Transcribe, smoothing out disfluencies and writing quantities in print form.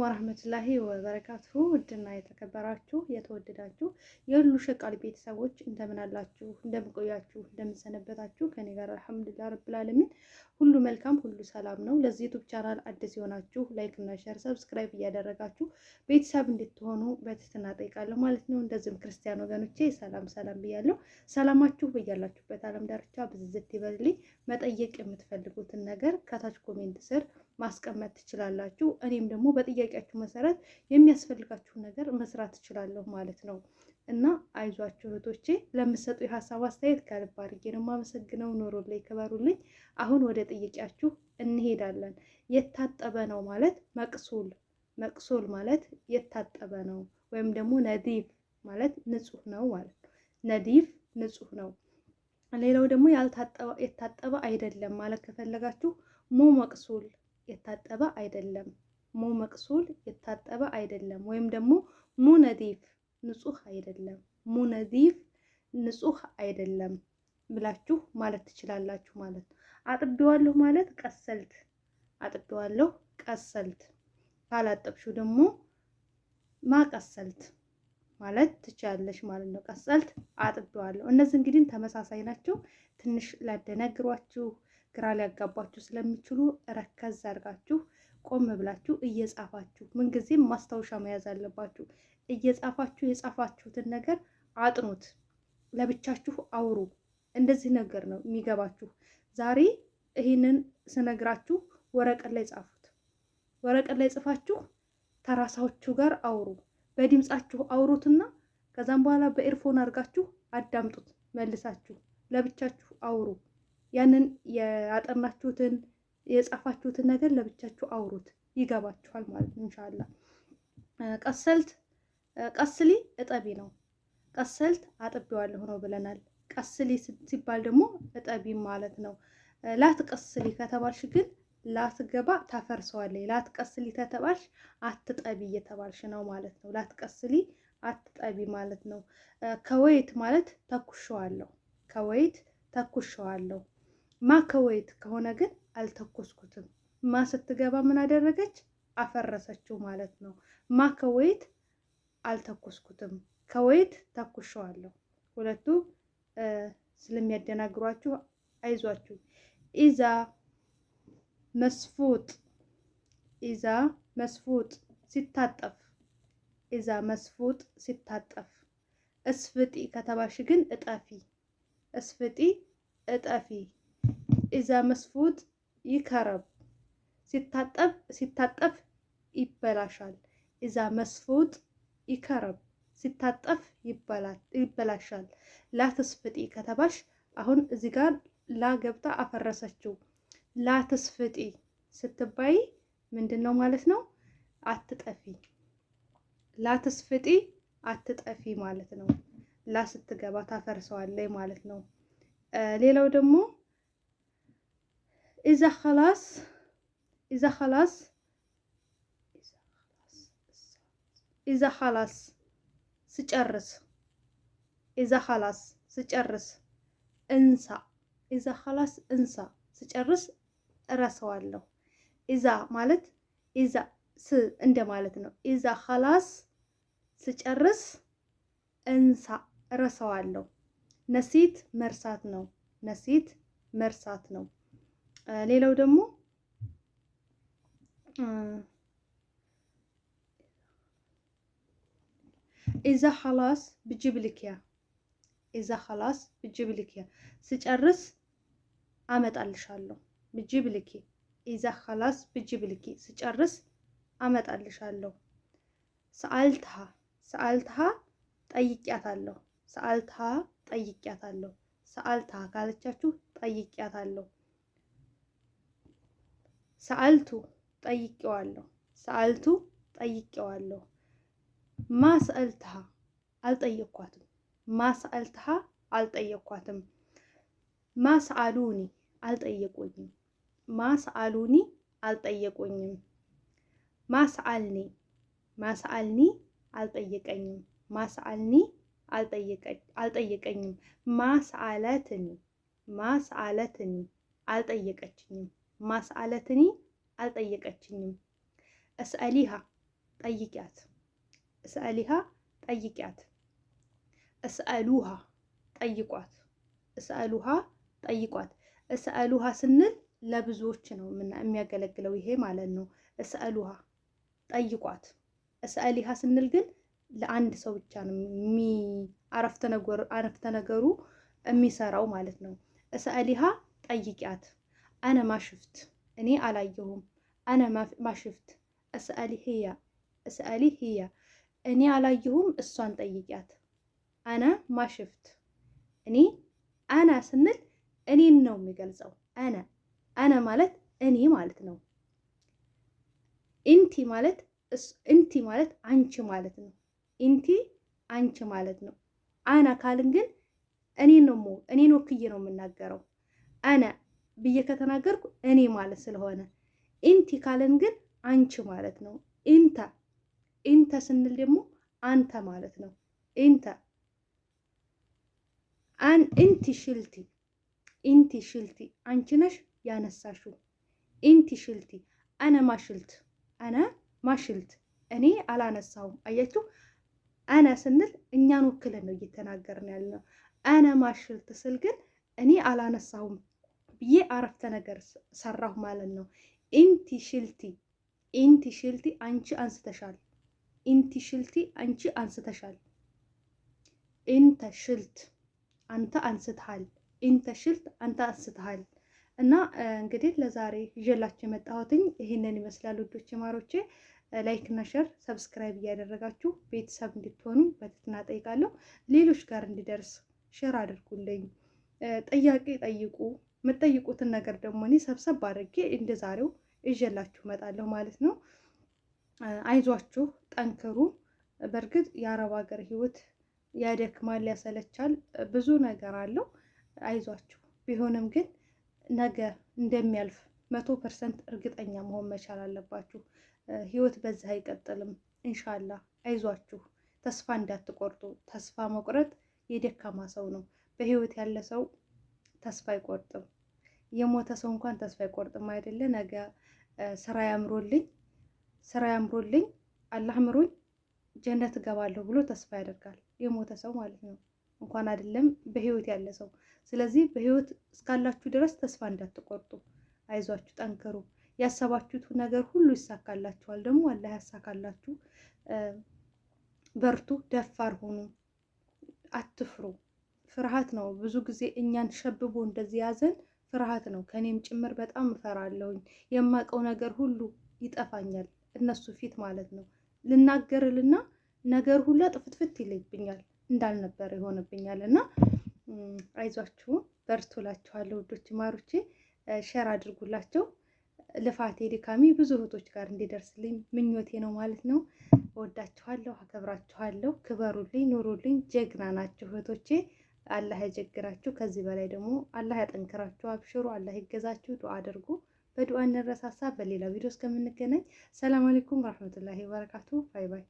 ወራህመቱላሂ ወበረካቱሁ። ውድና የተከበራችሁ የተወደዳችሁ የሁሉ ሸቃል ቤተሰቦች እንደምን አላችሁ? እንደምን ቆያችሁ? እንደምን ሰነበታችሁ? ከኔ ጋር አልሐምዱሊላህ ረብል ዓለሚን ሁሉ መልካም፣ ሁሉ ሰላም ነው። ለዚህ ዩቲዩብ ቻናል አዲስ የሆናችሁ ላይክ እና ሼር፣ ሰብስክራይብ እያደረጋችሁ ቤተሰብ እንድትሆኑ በትህትና ጠይቃለሁ ማለት ነው። እንደዚህም ክርስቲያን ወገኖቼ ሰላም ሰላም ብያለሁ። ሰላማችሁ በያላችሁበት ዓለም ዳርቻ ብዝዝት ይበልልኝ። መጠየቅ የምትፈልጉትን ነገር ከታች ኮሜንት ስር ማስቀመጥ ትችላላችሁ። እኔም ደግሞ በጥያቄያችሁ መሰረት የሚያስፈልጋችሁን ነገር መስራት ትችላለሁ ማለት ነው። እና አይዟችሁ እህቶቼ፣ ለምትሰጡ የሀሳብ አስተያየት ከልብ አድርጌ ነው የማመሰግነው። ኑሩልኝ፣ ክበሩልኝ። አሁን ወደ ጥያቄያችሁ እንሄዳለን። የታጠበ ነው ማለት መቅሱል፣ መቅሱል ማለት የታጠበ ነው፣ ወይም ደግሞ ነዲፍ ማለት ንጹህ ነው ማለት ነው። ነዲፍ ንጹህ ነው። ሌላው ደግሞ የታጠበ አይደለም ማለት ከፈለጋችሁ ሙ መቅሱል የታጠበ አይደለም፣ ሙ መቅሱል የታጠበ አይደለም፣ ወይም ደግሞ ሙ ነዲፍ ንጹህ አይደለም፣ ሙ ነዲፍ ንጹህ አይደለም ብላችሁ ማለት ትችላላችሁ ማለት ነው። አጥቤዋለሁ ማለት ቀሰልት፣ አጥቤዋለሁ ቀሰልት። ካላጠብሽው ደግሞ ማቀሰልት ማለት ትችላለሽ ማለት ነው። ቀሰልት፣ አጥቤዋለሁ። እነዚህ እንግዲህ ተመሳሳይ ናቸው። ትንሽ ላደነግሯችሁ ግራ ሊያጋባችሁ ስለሚችሉ ረከዝ አድርጋችሁ ቆም ብላችሁ እየጻፋችሁ፣ ምንጊዜም ማስታወሻ መያዝ አለባችሁ። እየጻፋችሁ የጻፋችሁትን ነገር አጥኑት፣ ለብቻችሁ አውሩ። እንደዚህ ነገር ነው የሚገባችሁ። ዛሬ ይህንን ስነግራችሁ ወረቀት ላይ ጻፉት። ወረቀት ላይ ጽፋችሁ ተራሳችሁ ጋር አውሩ። በድምጻችሁ አውሩትና ከዛም በኋላ በኤርፎን አድርጋችሁ አዳምጡት። መልሳችሁ ለብቻችሁ አውሩ። ያንን ያጠናችሁትን የጻፋችሁትን ነገር ለብቻችሁ አውሩት፣ ይገባችኋል ማለት ነው ኢንሻአላህ። ቀሰልት፣ ቀስሊ እጠቢ ነው። ቀሰልት አጥቤዋለሁ ነው ብለናል። ቀስሊ ሲባል ደግሞ እጠቢ ማለት ነው። ላትቀስሊ ከተባልሽ ግን ላትገባ ታፈርሰዋለች። ላትቀስሊ ከተባልሽ አትጠቢ እየተባልሽ ነው ማለት ነው። ላትቀስሊ አትጠቢ ማለት ነው። ከወይት ማለት ተኩሸዋለሁ፣ ከወይት ተኩሸዋለሁ። ማ ከወይት ከሆነ ግን አልተኮስኩትም። ማ ስትገባ ምን አደረገች? አፈረሰችው ማለት ነው። ማ ከወይት አልተኮስኩትም፣ ከወይት ተኩሸዋለሁ። ሁለቱ ስለሚያደናግሯችሁ አይዟችሁ። ኢዛ መስፉጥ፣ ኢዛ መስፉጥ ሲታጠፍ፣ ኢዛ መስፉጥ ሲታጠፍ። እስፍጢ ከተባልሽ ግን እጠፊ፣ እስፍጢ እጠፊ። ኢዛ መስፉጥ ይከረብ ሲታጠብ፣ ሲታጠፍ ይበላሻል። ኢዛ መስፉጥ ይከረብ ሲታጠፍ ይበላሻል። ላትስፍጢ ከተባልሽ አሁን እዚህ ጋር ላ ገብታ አፈረሰችው። ላትስፍጢ ስትባይ ምንድን ነው ማለት ነው? አትጠፊ። ላትስፍጢ አትጠፊ ማለት ነው። ላ ስትገባ ታፈርሰዋለች ማለት ነው። ሌላው ደግሞ ኢዛ ኸላስ፣ ኢዛ ኸላስ፣ ኢዛ ኸላስ ስጨርስ፣ ኢዛ ኸላስ ስጨርስ። እንሳ፣ ኢዛ ኸላስ እንሳ ስጨርስ እረሳዋለሁ። ኢዛ ማለት ኢዛ ስ እንደ ማለት ነው። ኢዛ ኸላስ ስጨርስ እንሳ እረሳዋለሁ። ነሲት መርሳት ነው። ነሲት መርሳት ነው። ሌላው ደግሞ ኢዛ ኸላስ ብጅብልኪያ፣ ኢዛ ኸላስ ብጅብልኪያ ስጨርስ አመጣልሻለሁ። ብጅብልኪ፣ ኢዛ ኸላስ ብጅብልኪ ስጨርስ አመጣልሻለሁ። ሰአልትሃ፣ ሰአልትሃ ጠይቂያታለሁ። ሰአልትሃ ጠይቂያታለሁ። ሰአልትሃ ካለቻችሁ ጠይቂያታለሁ። ሰአልቱ ጠይቄዋለሁ። ሰአልቱ ጠይቄዋለሁ። ማ ሰአልትሃ አልጠየኳትም። ማ ሰአልትሃ አልጠየኳትም። ማ ሰአሉኒ አልጠየቁኝም። ማ ሰአሉኒ አልጠየቁኝም። ማ ሰአልኒ፣ ማ ሰአልኒ አልጠየቀኝም። ማ ሰአልኒ አልጠየቀኝም። ማ ሰአለትኒ፣ ማ ሰአለትኒ አልጠየቀችኝም። ማ ሰአለትኒ አልጠየቀችኝም። እስአሊሃ ጠይቂያት። እስአሊሃ ጠይቂያት። እስአሉሃ ጠይቋት። እስአሉሃ ጠይቋት። እስአሉሃ ስንል ለብዙዎች ነው የሚያገለግለው ይሄ ማለት ነው። እስአሉሃ ጠይቋት። እስአሊሃ ስንል ግን ለአንድ ሰው ብቻ ነው አረፍተ ነገሩ የሚሰራው ማለት ነው። እስአሊሃ ጠይቂያት። አነ ማሽፍት እኔ አላየሁም። አነ ማሽፍት እስአሊ ህያ እኔ አላየሁም እሷን ጠይቂያት። አነ ማሽፍት እኔ አነ ስንል እኔን ነው የሚገልጸው። አነ ማለት እኔ ማለት ነው። እንቲ ማለት አንቺ ማለት ነው። እንቲ አንቺ ማለት ነው። አነ ካልን ግን እኔን ወክዬ ነው የምናገረው። አነ ብዬ ከተናገርኩ እኔ ማለት ስለሆነ፣ እንቲ ካልን ግን አንቺ ማለት ነው። ኢንተ ስንል ደግሞ አንተ ማለት ነው። ኢንቲ ሽልቲ አንቺ ነሽ ያነሳሽው። ኢንቲ ሽልቲ አነ ማሽልት እኔ አላነሳውም። አያችሁ፣ አነ ስንል እኛን ወክለን ነው እየተናገርን ያለነው። አነ ማሽልት ስል ግን እኔ አላነሳውም ብዬ አረፍተ ነገር ሰራሁ ማለት ነው። ኢንቲ ሽልቲ አንቺ አንስተሻል። ኢንቲ ሽልቲ አንቺ አንስተሻል። ኢንተ ሽልት አንተ አንስተሃል። ኢንተ ሽልት አንተ አንስተሃል። እና እንግዲህ ለዛሬ ይዤላችሁ የመጣሁትኝ ይህንን ይመስላል ውዶቼ ማሮቼ። ላይክ እና ሼር ሰብስክራይብ እያደረጋችሁ ቤተሰብ እንድትሆኑ በትህትና ጠይቃለሁ። ሌሎች ጋር እንዲደርስ ሼር አድርጉልኝ። ጥያቄ ጠይቁ። የምትጠይቁትን ነገር ደግሞ እኔ ሰብሰብ አድርጌ እንደ ዛሬው ይዤላችሁ እመጣለሁ ማለት ነው። አይዟችሁ፣ ጠንክሩ። በእርግጥ የአረብ ሀገር ህይወት ያደክማል፣ ያሰለቻል፣ ብዙ ነገር አለው። አይዟችሁ። ቢሆንም ግን ነገ እንደሚያልፍ 100% እርግጠኛ መሆን መቻል አለባችሁ። ህይወት በዚህ አይቀጥልም። ኢንሻአላህ አይዟችሁ። ተስፋ እንዳትቆርጡ። ተስፋ መቁረጥ የደካማ ሰው ነው። በህይወት ያለ ሰው ተስፋ አይቆርጥም። የሞተ ሰው እንኳን ተስፋ አይቆርጥም አይደለ? ነገ ስራ ያምሮልኝ አላህ ምሮኝ ጀነት እገባለሁ ብሎ ተስፋ ያደርጋል። የሞተ ሰው ማለት ነው፣ እንኳን አይደለም በህይወት ያለ ሰው። ስለዚህ በህይወት እስካላችሁ ድረስ ተስፋ እንዳትቆርጡ። አይዟችሁ፣ ጠንክሩ። ያሰባችሁት ነገር ሁሉ ይሳካላችኋል። ደግሞ አላህ ያሳካላችሁ። በርቱ፣ ደፋር ሁኑ፣ አትፍሩ። ፍርሃት ነው ብዙ ጊዜ እኛን ሸብቦ እንደዚህ ያዘን፣ ፍርሃት ነው። ከኔም ጭምር በጣም እፈራለሁኝ። የማውቀው ነገር ሁሉ ይጠፋኛል እነሱ ፊት ማለት ነው። ልናገርልና ነገር ሁላ ጥፍትፍት ይለይብኛል፣ እንዳልነበር ይሆንብኛል። እና አይዟችሁ፣ በርቱ እላችኋለሁ ውዶች ማሮቼ። ሼር አድርጉላቸው። ልፋቴ ድካሜ ብዙ እህቶች ጋር እንዲደርስልኝ ምኞቴ ነው ማለት ነው። እወዳችኋለሁ፣ አከብራችኋለሁ። ክበሩልኝ፣ ኑሩልኝ። ጀግና ናችሁ እህቶቼ። አላህ ያጀግራችሁ። ከዚህ በላይ ደግሞ አላህ ያጠንክራችሁ። አብሽሩ፣ አላህ ይገዛችሁ። ዱዓ አድርጉ። በዱዓ እንረሳሳ። በሌላ ቪዲዮ እስከምንገናኝ ሰላም አለይኩም ወራህመቱላሂ ወበረካቱ። ባይ ባይ።